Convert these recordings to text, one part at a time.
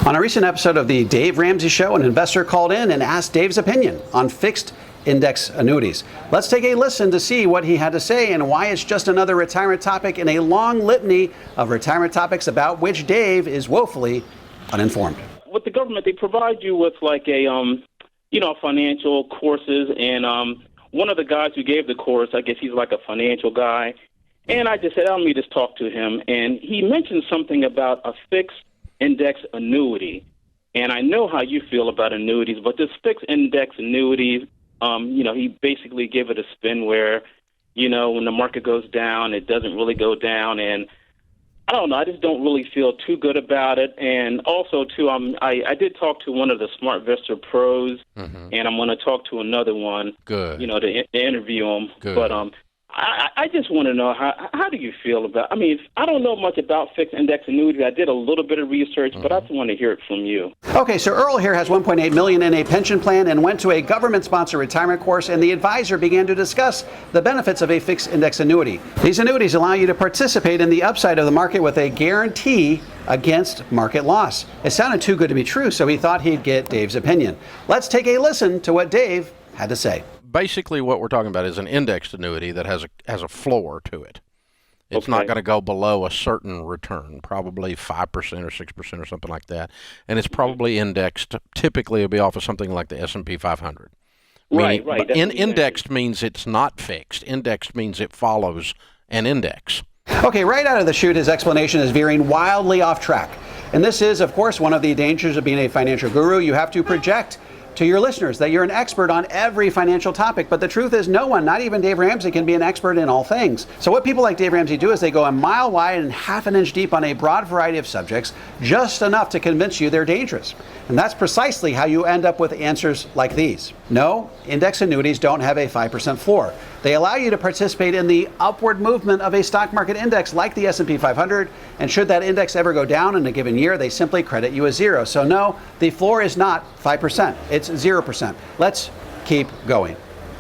On a recent episode of the Dave Ramsey Show, an investor called in and asked Dave's opinion on fixed index annuities. Let's take a listen to see what he had to say and why it's just another retirement topic in a long litany of retirement topics about which Dave is woefully uninformed. With the government, they provide you with like a, financial courses. And one of the guys who gave the course, I guess he's like a financial guy. And I just said, let me just talk to him. And he mentioned something about a fixed index annuity. And I know how you feel about annuities, but this fixed index annuity, he basically gave it a spin where, when the market goes down, it doesn't really go down. And I don't know, I just don't really feel too good about it. And also, too, I did talk to one of the SmartVestor pros, and I'm going to talk to another one, Good. To interview them. Good. But I just want to know, how do you feel about, I don't know much about fixed index annuities. I did a little bit of research, but I just want to hear it from you. Okay, so Earl here has $1.8 million in a pension plan and went to a government-sponsored retirement course, and the advisor began to discuss the benefits of a fixed index annuity. These annuities allow you to participate in the upside of the market with a guarantee against market loss. It sounded too good to be true, so he thought he'd get Dave's opinion. Let's take a listen to what Dave had to say. Basically, what we're talking about is an indexed annuity that has a floor to it. It's not going to go below a certain return, probably 5% or 6% or something like that. And it's probably indexed. Typically, it'll be off of something like the S&P 500. Right. Indexed means it's not fixed. Indexed means it follows an index. Okay, right out of the chute, his explanation is veering wildly off track. And this is, of course, one of the dangers of being a financial guru. You have to project to your listeners that you're an expert on every financial topic. But the truth is no one, not even Dave Ramsey, can be an expert in all things. So what people like Dave Ramsey do is they go a mile wide and half an inch deep on a broad variety of subjects, just enough to convince you they're dangerous. And that's precisely how you end up with answers like these. No, index annuities don't have a 5% floor. They allow you to participate in the upward movement of a stock market index like the S&P 500, and should that index ever go down in a given year, they simply credit you a zero. So no, the floor is not 5%, it's 0%. Let's keep going.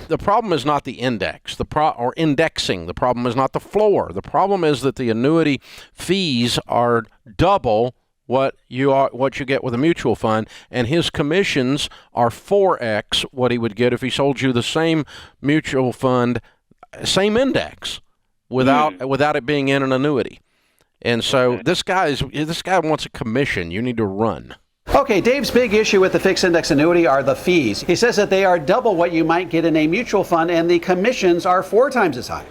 The problem is not the index, or indexing. The problem is not the floor. The problem is that the annuity fees are double what you get with a mutual fund, and his commissions are 4x what he would get if he sold you the same mutual fund, same index, without it being in an annuity. And so this guy wants a commission. You need to run. Okay, Dave's big issue with the fixed index annuity are the fees. He says that they are double what you might get in a mutual fund, and the commissions are 4 times as high.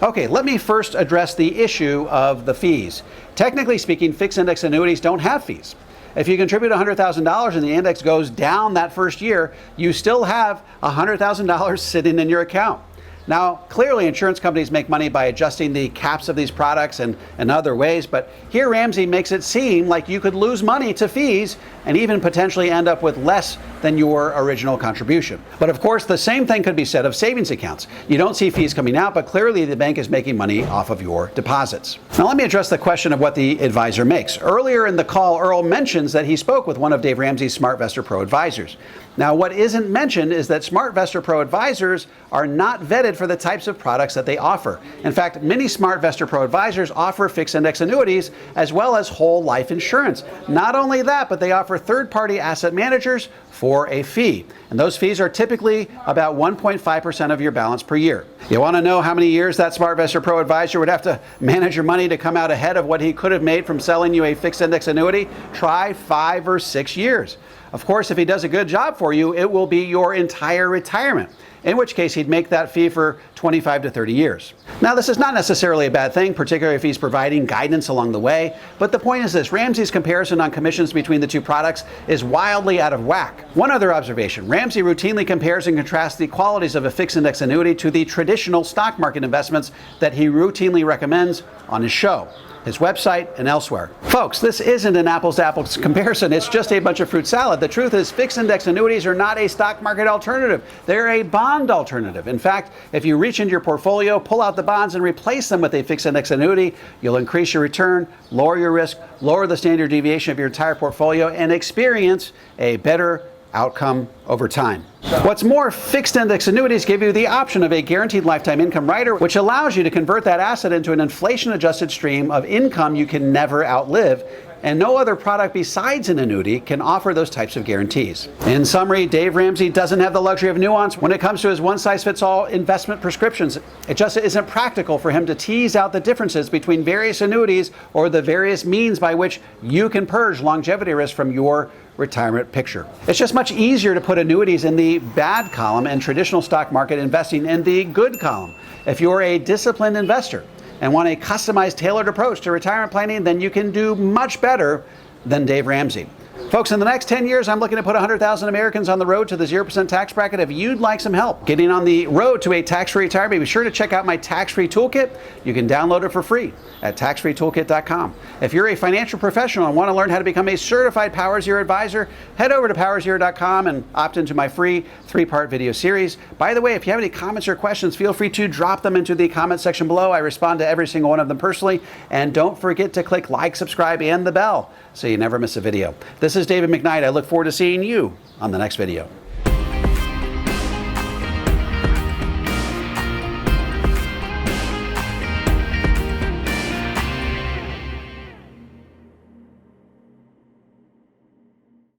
Okay, let me first address the issue of the fees. Technically speaking, fixed index annuities don't have fees. If you contribute $100,000 and the index goes down that first year, you still have $100,000 sitting in your account. Now, clearly insurance companies make money by adjusting the caps of these products and other ways, but here Ramsey makes it seem like you could lose money to fees and even potentially end up with less than your original contribution. But of course, the same thing could be said of savings accounts. You don't see fees coming out, but clearly the bank is making money off of your deposits. Now, let me address the question of what the advisor makes. Earlier in the call, Earl mentions that he spoke with one of Dave Ramsey's SmartVestor Pro advisors. Now, what isn't mentioned is that SmartVestor Pro advisors are not vetted for the types of products that they offer. In fact, many SmartVestor Pro advisors offer fixed index annuities as well as whole life insurance. Not only that, but they offer third-party asset managers for a fee. And those fees are typically about 1.5% of your balance per year. You want to know how many years that SmartVestor Pro advisor would have to manage your money to come out ahead of what he could have made from selling you a fixed index annuity? Try 5 or 6 years. Of course, if he does a good job for you, it will be your entire retirement, in which case he'd make that fee for 25 to 30 years. Now, this is not necessarily a bad thing, particularly if he's providing guidance along the way, but the point is this: Ramsey's comparison on commissions between the two products is wildly out of whack. One other observation: Ramsey routinely compares and contrasts the qualities of a fixed index annuity to the traditional stock market investments that he routinely recommends on his show, his website, and elsewhere. Folks, this isn't an apples to apples comparison. It's just a bunch of fruit salad. The truth is, fixed index annuities are not a stock market alternative. They're a bond alternative. In fact, if you reach into your portfolio, pull out the bonds, and replace them with a fixed index annuity, you'll increase your return, lower your risk, lower the standard deviation of your entire portfolio, and experience a better outcome over time. What's more, fixed index annuities give you the option of a guaranteed lifetime income rider, which allows you to convert that asset into an inflation-adjusted stream of income you can never outlive and no other product besides an annuity can offer those types of guarantees. In summary, Dave Ramsey doesn't have the luxury of nuance when it comes to his one-size-fits-all investment prescriptions. It just isn't practical for him to tease out the differences between various annuities or the various means by which you can purge longevity risk from your retirement picture. It's just much easier to put annuities in the bad column and traditional stock market investing in the good column. If you're a disciplined investor and want a customized, tailored approach to retirement planning, then you can do much better than Dave Ramsey. Folks, in the next 10 years, I'm looking to put 100,000 Americans on the road to the 0% tax bracket. If you'd like some help getting on the road to a tax-free retirement, be sure to check out my tax-free toolkit. You can download it for free at taxfreetoolkit.com. If you're a financial professional and want to learn how to become a certified Power Zero advisor, head over to powerzero.com and opt into my free 3-part video series. By the way, if you have any comments or questions, feel free to drop them into the comment section below. I respond to every single one of them personally. And don't forget to click like, subscribe, and the bell so you never miss a video. This is David McKnight. I look forward to seeing you on the next video.